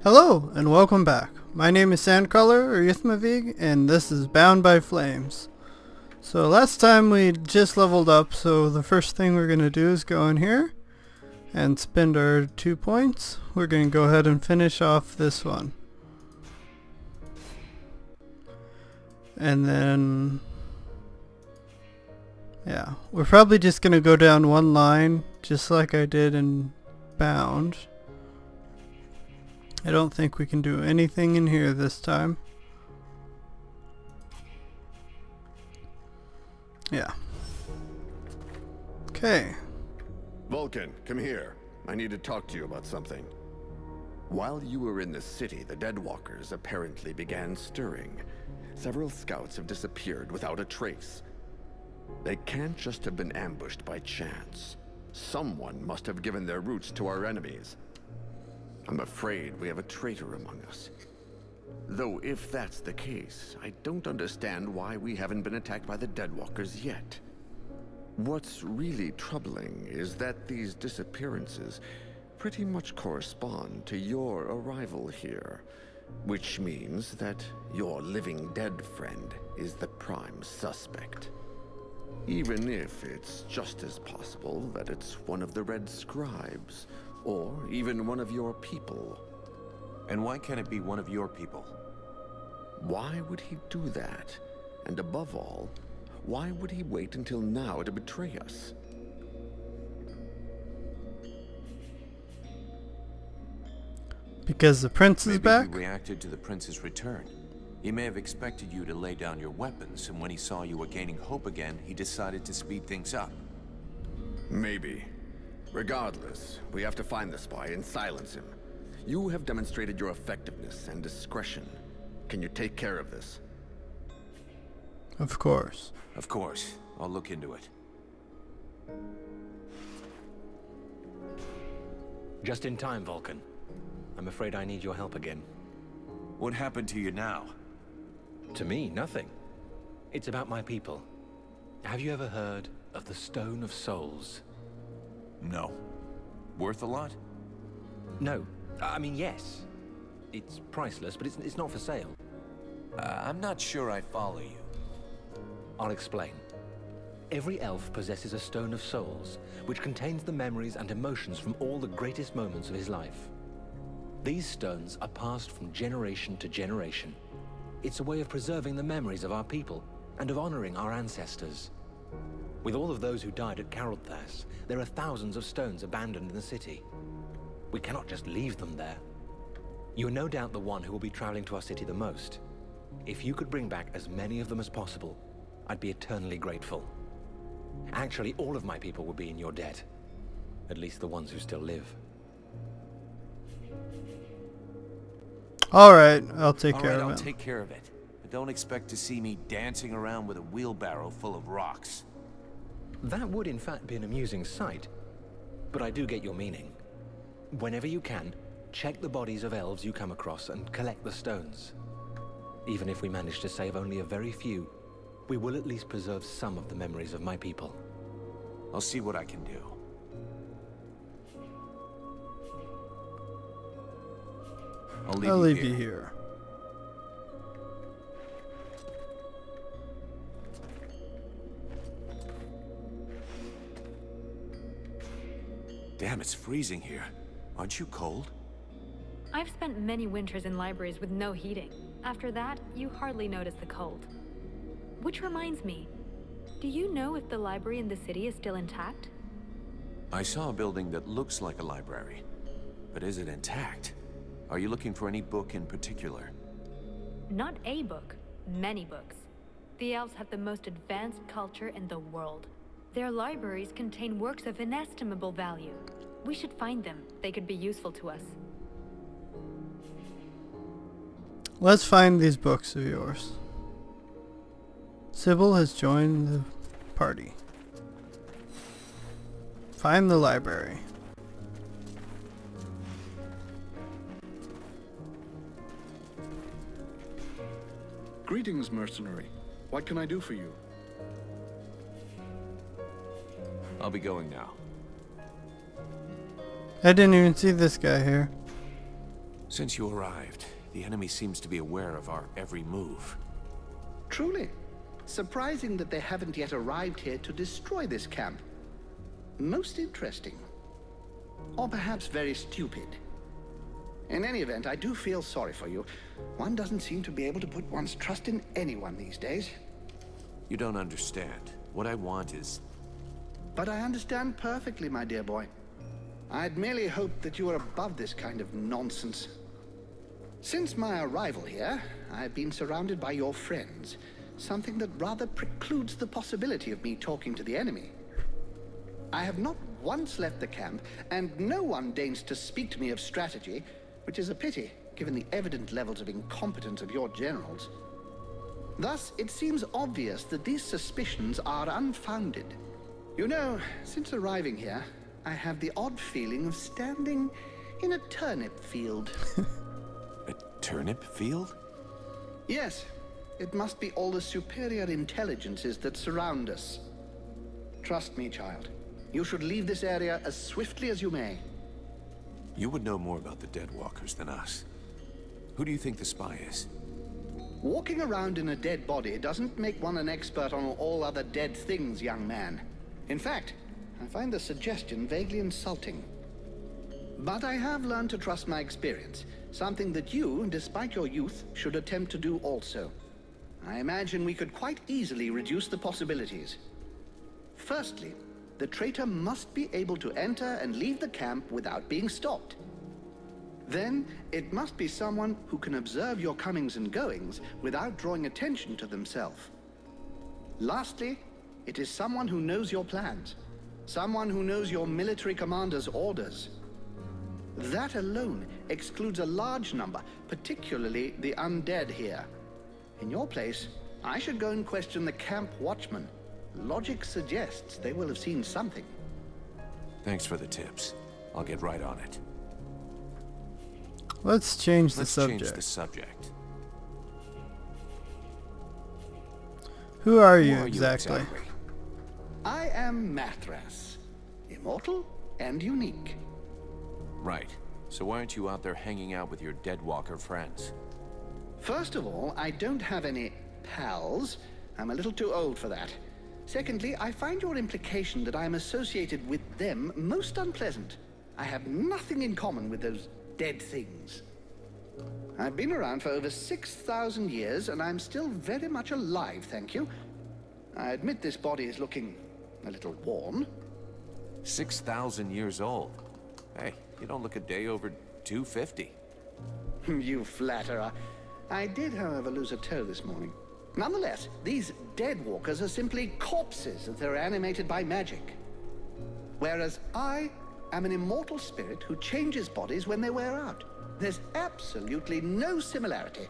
Hello and welcome back. My name is Sandcrawler or Ythmavig and this is Bound by Flames. So last time we just leveled up, so the first thing we're going to do is go in here and spend our 2 points. We're going to go ahead and finish off this one. And then, yeah, we're probably just going to go down one line just like I did in Bound. I don't think we can do anything in here this time. Yeah. Okay. Vulcan, come here. I need to talk to you about something. While you were in the city, the Deadwalkers apparently began stirring. Several scouts have disappeared without a trace. They can't just have been ambushed by chance. Someone must have given their routes to our enemies. I'm afraid we have a traitor among us. Though if that's the case, I don't understand why we haven't been attacked by the Deadwalkers yet. What's really troubling is that these disappearances pretty much correspond to your arrival here, which means that your living dead friend is the prime suspect. Even if it's just as possible that it's one of the Red Scribes, or even one of your people. And why can't it be one of your people? Why would he do that? And above all, why would he wait until now to betray us? Because the prince is back? Maybe he reacted to the prince's return. He may have expected you to lay down your weapons, and when he saw you were gaining hope again, he decided to speed things up. Maybe. Regardless, we have to find the spy and silence him. You have demonstrated your effectiveness and discretion. Can you take care of this? Of course. Of course. I'll look into it. Just in time, Vulcan. I'm afraid I need your help again. What happened to you now? To me, nothing. It's about my people. Have you ever heard of the Stone of Souls? No. Worth a lot? No. I mean, yes. It's priceless, but it's not for sale. I'm not sure I follow you. I'll explain. Every elf possesses a Stone of Souls, which contains the memories and emotions from all the greatest moments of his life. These stones are passed from generation to generation. It's a way of preserving the memories of our people and of honoring our ancestors. With all of those who died at Carothas, there are thousands of stones abandoned in the city. We cannot just leave them there. You are no doubt the one who will be traveling to our city the most. If you could bring back as many of them as possible, I'd be eternally grateful. Actually, all of my people would be in your debt. At least the ones who still live. Alright, I'll take care of it. I'll take care of it. But don't expect to see me dancing around with a wheelbarrow full of rocks. That would in fact be an amusing sight, but I do get your meaning. Whenever you can, check the bodies of elves you come across and collect the stones. Even if we manage to save only a very few, we will at least preserve some of the memories of my people. I'll see what I can do. I'll leave you here. Damn, it's freezing here. Aren't you cold? I've spent many winters in libraries with no heating. After that, you hardly notice the cold. Which reminds me, do you know if the library in the city is still intact? I saw a building that looks like a library. But is it intact? Are you looking for any book in particular? Not a book, many books. The elves have the most advanced culture in the world. Their libraries contain works of inestimable value. We should find them. They could be useful to us. Let's find these books of yours. Sybil has joined the party. Find the library. Greetings, mercenary. What can I do for you? I'll be going now. I didn't even see this guy here. Since you arrived, the enemy seems to be aware of our every move. Truly. Surprising that they haven't yet arrived here to destroy this camp. Most interesting. Or perhaps very stupid. In any event, I do feel sorry for you. One doesn't seem to be able to put one's trust in anyone these days. You don't understand. What I want is... But I understand perfectly, my dear boy. I'd merely hoped that you were above this kind of nonsense. Since my arrival here, I've been surrounded by your friends, something that rather precludes the possibility of me talking to the enemy. I have not once left the camp, and no one deigns to speak to me of strategy, which is a pity, given the evident levels of incompetence of your generals. Thus, it seems obvious that these suspicions are unfounded. You know, since arriving here, I have the odd feeling of standing in a turnip field. A turnip field? Yes, it must be all the superior intelligences that surround us. Trust me, child. You should leave this area as swiftly as you may. You would know more about the Deadwalkers than us. Who do you think the spy is? Walking around in a dead body doesn't make one an expert on all other dead things, young man. In fact, I find the suggestion vaguely insulting. But I have learned to trust my experience, something that you, despite your youth, should attempt to do also. I imagine we could quite easily reduce the possibilities. Firstly, the traitor must be able to enter and leave the camp without being stopped. Then, it must be someone who can observe your comings and goings without drawing attention to themselves. Lastly, it is someone who knows your plans. Someone who knows your military commander's orders. That alone excludes a large number, particularly the undead here. In your place, I should go and question the camp watchman. Logic suggests they will have seen something. Thanks for the tips. I'll get right on it. Let's change the Let's subject. change the subject. Who are Who you are exactly? I am Mathras. Immortal and unique. Right. So why aren't you out there hanging out with your Deadwalker friends? First of all, I don't have any pals. I'm a little too old for that. Secondly, I find your implication that I am associated with them most unpleasant. I have nothing in common with those dead things. I've been around for over 6,000 years, and I'm still very much alive, thank you. I admit this body is looking a little worn. 6,000 years old. Hey, you don't look a day over 250. You flatterer. I did, however, lose a toe this morning. Nonetheless, these Deadwalkers are simply corpses that are animated by magic. Whereas I am an immortal spirit who changes bodies when they wear out. There's absolutely no similarity.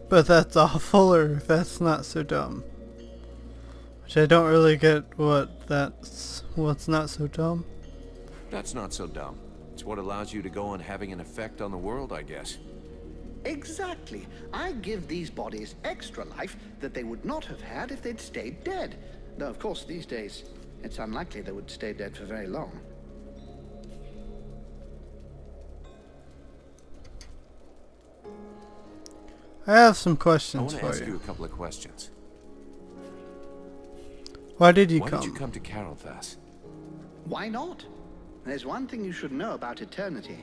But that's awful, or that's not so dumb. Which I don't really get what's not so dumb. That's not so dumb. It's what allows you to go on having an effect on the world, I guess. Exactly. I give these bodies extra life that they would not have had if they'd stayed dead. Though, of course, these days, it's unlikely they would stay dead for very long. I have some I questions want to for ask you you. a couple of questions. Why did you Why come? did you come to Carolthas? Why not? There's one thing you should know about eternity.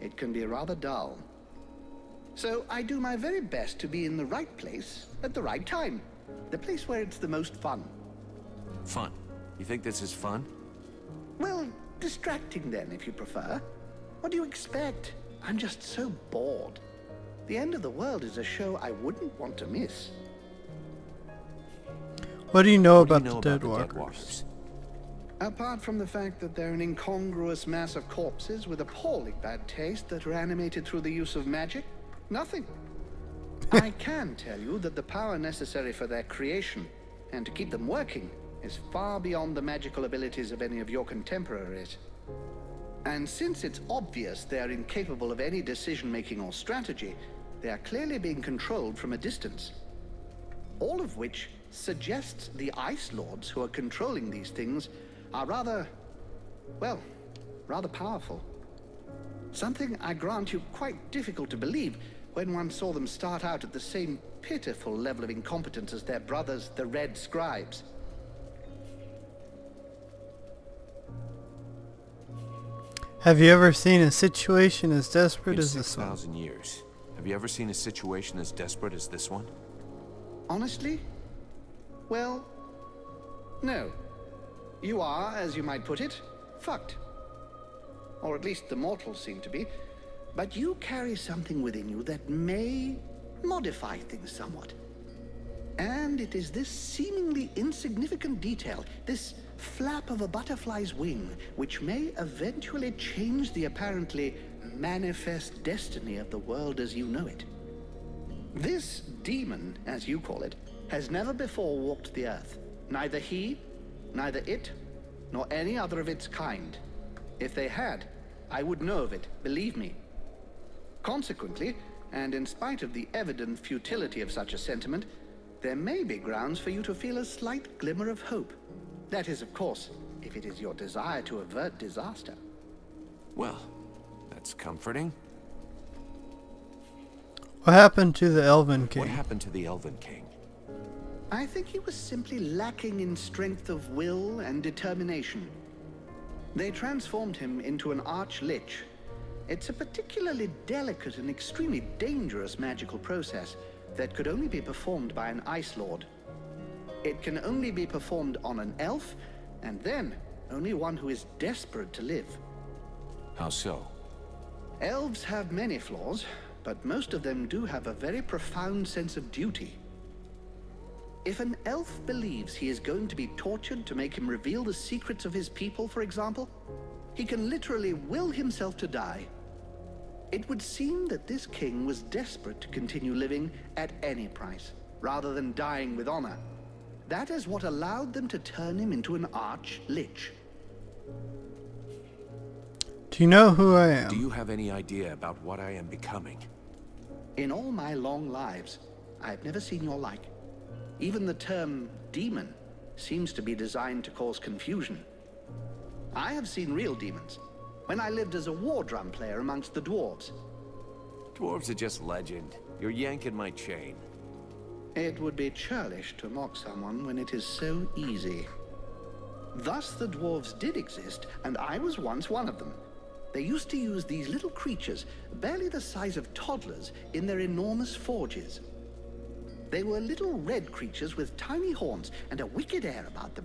It can be rather dull. So I do my very best to be in the right place at the right time. The place where it's the most fun. Fun. You think this is fun? Well, distracting then, if you prefer. What do you expect? I'm just so bored. The End of the World is a show I wouldn't want to miss. What do you know What do you about know the about Deadwalkers? Apart from the fact that they're an incongruous mass of corpses with appalling bad taste that are animated through the use of magic, nothing. I can tell you that the power necessary for their creation, and to keep them working, is far beyond the magical abilities of any of your contemporaries. And since it's obvious they are incapable of any decision-making or strategy, they are clearly being controlled from a distance. All of which suggests the Ice Lords who are controlling these things are rather well, rather powerful. Something, I grant you, quite difficult to believe when one saw them start out at the same pitiful level of incompetence as their brothers, the Red Scribes. Have you ever seen a situation as desperate as this one? In 6,000 years, have you ever seen a situation as desperate as this one? Honestly? Well, no. You are, as you might put it, fucked. Or at least the mortals seem to be. But you carry something within you that may modify things somewhat. And it is this seemingly insignificant detail, this flap of a butterfly's wing, which may eventually change the apparently manifest destiny of the world as you know it. This demon, as you call it, has never before walked the earth. Neither he, neither it, nor any other of its kind. If they had, I would know of it, believe me. Consequently, and in spite of the evident futility of such a sentiment, there may be grounds for you to feel a slight glimmer of hope. That is, of course, if it is your desire to avert disaster. Well, that's comforting. What happened to the Elven King? What happened to the Elven King? I think he was simply lacking in strength of will and determination. They transformed him into an arch-lich. It's a particularly delicate and extremely dangerous magical process that could only be performed by an Ice Lord. It can only be performed on an elf, and then only one who is desperate to live. How so? Elves have many flaws, but most of them do have a very profound sense of duty. If an elf believes he is going to be tortured to make him reveal the secrets of his people, for example, he can literally will himself to die. It would seem that this king was desperate to continue living at any price, rather than dying with honor. That is what allowed them to turn him into an arch-lich. Do you know who I am? Do you have any idea about what I am becoming? In all my long lives, I have never seen your like. Even the term demon seems to be designed to cause confusion. I have seen real demons when I lived as a war drum player amongst the dwarves. Dwarves are just legend. You're yanking my chain. It would be churlish to mock someone when it is so easy. Thus the dwarves did exist, and I was once one of them. They used to use these little creatures, barely the size of toddlers, in their enormous forges. They were little red creatures with tiny horns and a wicked air about them.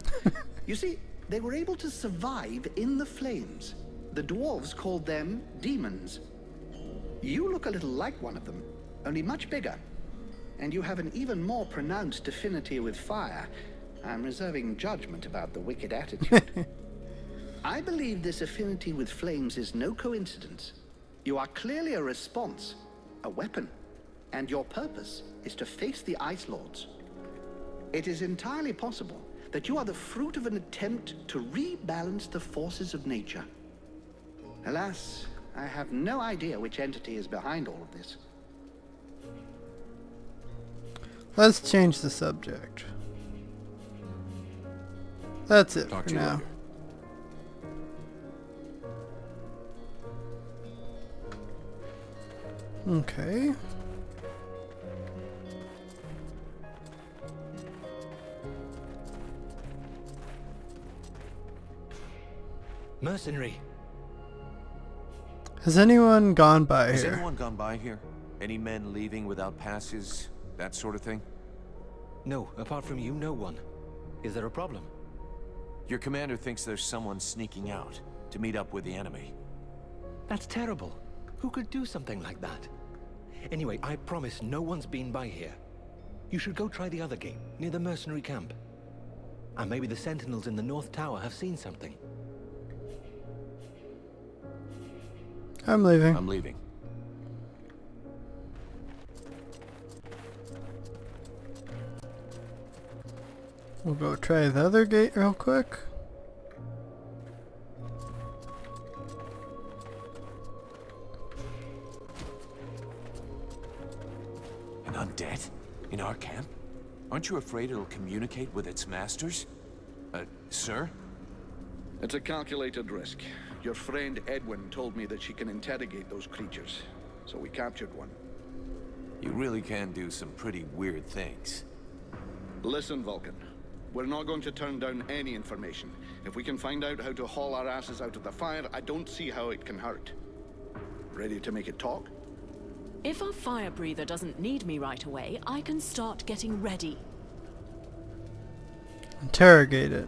You see, they were able to survive in the flames. The dwarves called them demons. You look a little like one of them, only much bigger. And you have an even more pronounced affinity with fire. I'm reserving judgment about the wicked attitude. I believe this affinity with flames is no coincidence. You are clearly a response, a weapon, and your purpose is to face the Ice Lords. It is entirely possible that you are the fruit of an attempt to rebalance the forces of nature. Alas, I have no idea which entity is behind all of this. Let's change the subject. That's it Talk for to you now. later. Okay. Mercenary. Has anyone gone by Has here? anyone gone by here? Any men leaving without passes? That sort of thing? No, apart from you, no one. Is there a problem? Your commander thinks there's someone sneaking out to meet up with the enemy. That's terrible. Who could do something like that? Anyway, I promise no one's been by here. You should go try the other gate, near the mercenary camp. And maybe the sentinels in the North Tower have seen something. I'm leaving. I'm leaving. We'll go try the other gate real quick. An undead? In our camp? Aren't you afraid it'll communicate with its masters? Sir? It's a calculated risk. Your friend Edwin told me that she can interrogate those creatures, so we captured one. You really can do some pretty weird things. Listen, Vulcan. We're not going to turn down any information. If we can find out how to haul our asses out of the fire, I don't see how it can hurt. Ready to make it talk? If our fire breather doesn't need me right away, I can start getting ready. Interrogate it.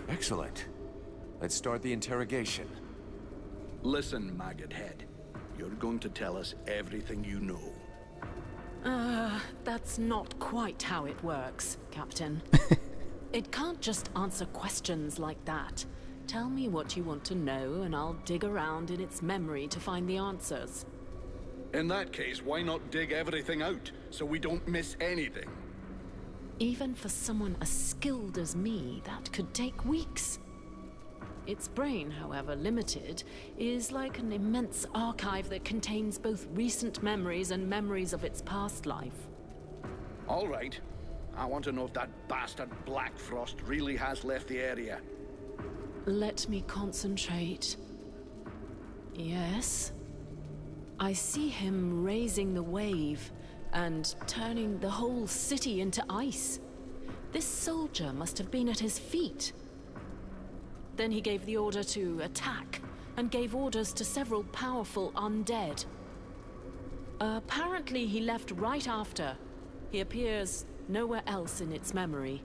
Excellent. Let's start the interrogation. Listen, maggot head. You're going to tell us everything you know. That's not quite how it works, Captain. It can't just answer questions like that. Tell me what you want to know, and I'll dig around in its memory to find the answers. In that case, why not dig everything out, so we don't miss anything? Even for someone as skilled as me, that could take weeks. Its brain, however limited, is like an immense archive that contains both recent memories and memories of its past life. All right. I want to know if that bastard Black Frost really has left the area. Let me concentrate. Yes. I see him raising the wave and turning the whole city into ice. This soldier must have been at his feet. Then he gave the order to attack, and gave orders to several powerful undead. Apparently he left right after. He appears nowhere else in its memory.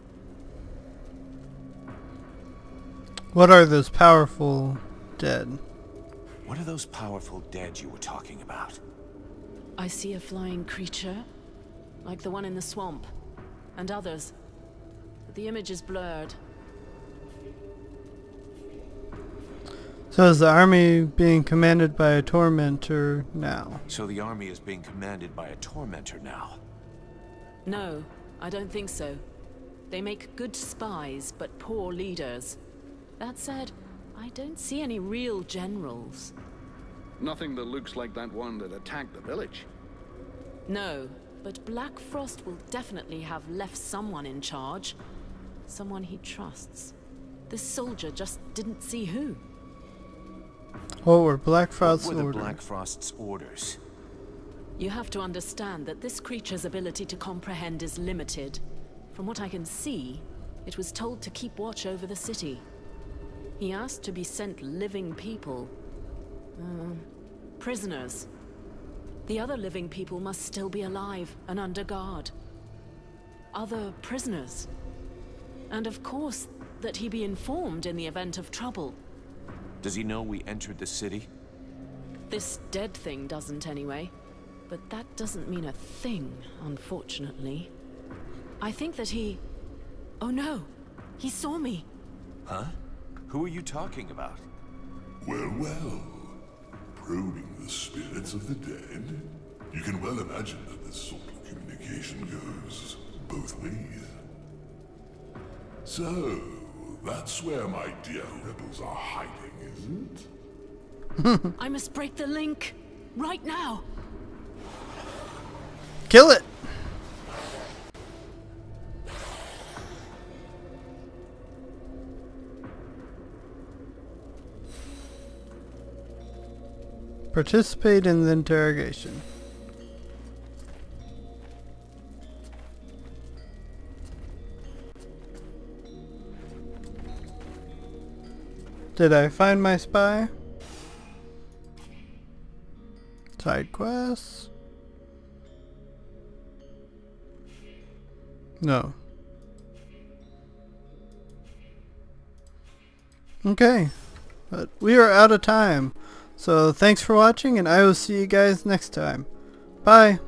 What are those powerful dead? What are those powerful dead you were talking about? I see a flying creature, like the one in the swamp, and others. But the image is blurred. So is the army being commanded by a tormentor now? So the army is being commanded by a tormentor now? No, I don't think so. They make good spies, but poor leaders. That said, I don't see any real generals. Nothing that looks like that one that attacked the village. No, but Black Frost will definitely have left someone in charge. Someone he trusts. This soldier just didn't see who. What were Black Frost's What were the orders? Black Frost's orders? You have to understand that this creature's ability to comprehend is limited. From what I can see, it was told to keep watch over the city. He asked to be sent living people. Prisoners. The other living people must still be alive and under guard. Other prisoners. And of course, that he be informed in the event of trouble. Does he know we entered the city? This dead thing doesn't anyway. But that doesn't mean a thing, unfortunately. I think that he... Oh no! He saw me! Huh? Who are you talking about? Well, well. Probing the spirits of the dead? You can well imagine that this sort of communication goes both ways. So, that's where my dear rebels are hiding, is it? I must break the link! Right now! Kill it! Participate in the interrogation. Did I find my spy? Side quests? No. Okay. But we are out of time. So thanks for watching, and I will see you guys next time. Bye.